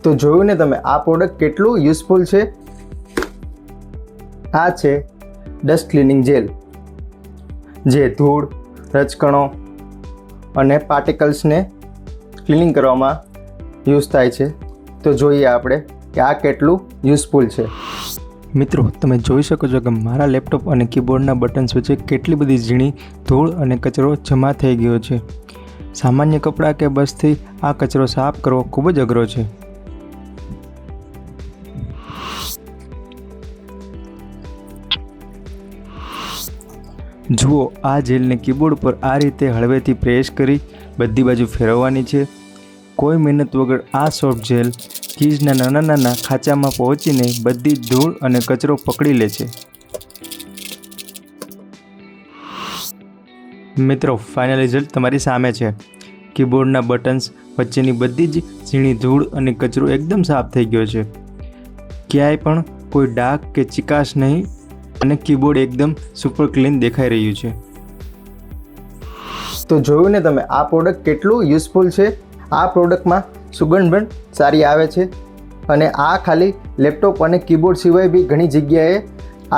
તો જોયું ને તમે આ પ્રોડક્ટ કેટલું યુઝફુલ છે। આ છે ડસ્ટ ક્લિનિંગ જેલ, જે ધૂળ, રજકણો અને પાર્ટિકલ્સને ક્લિનિંગ કરવામાં યુઝ થાય છે। તો જોઈએ આપણે કે આ કેટલું યુઝફુલ છે। મિત્રો, તમે જોઈ શકો છો કે મારા લેપટોપ અને કીબોર્ડના બટન્સ વચ્ચે કેટલી બધી ઝીણી ધૂળ અને કચરો જમા થઈ ગયો છે। સામાન્ય કપડાં કે બસથી આ કચરો સાફ કરવો ખૂબ જ અઘરો છે। જુઓ, આ જેલને કીબોર્ડ પર આ રીતે હળવેથી પ્રેસ કરી બધી બાજુ ફેરવવાની છે। કોઈ મહેનત વગર આ સોફ્ટ જેલ કીઝના નાના નાના ખાંચામાં પહોંચીને બધી ધૂળ અને કચરો પકડી લે છે। મિત્રો, ફાઇનલ રિઝલ્ટ તમારી સામે છે। કીબોર્ડના બટન્સ વચ્ચેની બધી જ ઝીણી ધૂળ અને કચરો એકદમ સાફ થઈ ગયો છે। ક્યાંય પણ કોઈ ડાઘ કે ચિકાશ નહીં અને કીબોર્ડ એકદમ સુપર ક્લીન દેખાઈ રહ્યું છે। તો જોયું ને તમે આ પ્રોડક્ટ કેટલું યુઝફુલ છે। આ પ્રોડક્ટમાં સુગંધ પણ સારી આવે છે અને આ ખાલી લેપટોપ અને કીબોર્ડ સિવાય બી ઘણી જગ્યાએ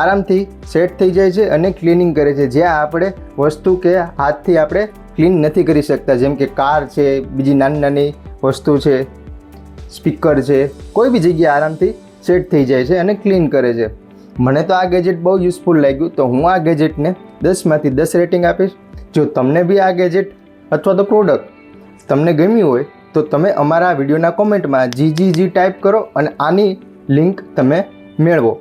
આરામથી સેટ થઈ જાય છે અને ક્લિનિંગ કરે છે, જ્યાં આપણે વસ્તુ કે હાથથી આપણે ક્લીન નથી કરી શકતા, જેમ કે કાર છે, બીજી નાની નાની વસ્તુ છે, સ્પીકર છે, કોઈ બી જગ્યાએ આરામથી સેટ થઈ જાય છે અને ક્લીન કરે છે। મને તો આ ગેજેટ બહુ યુઝફુલ લાગ્યું, તો હું આ ગેજેટને 10માંથી 10 રેટિંગ આપીશ। જો તમને બી આ ગેજેટ અથવા તો પ્રોડક્ટ તમને ગમ્યું હોય તો તમે અમારા વિડીયોના કોમેન્ટમાં GGG ટાઈપ કરો અને આની લિંક તમે મેળવો।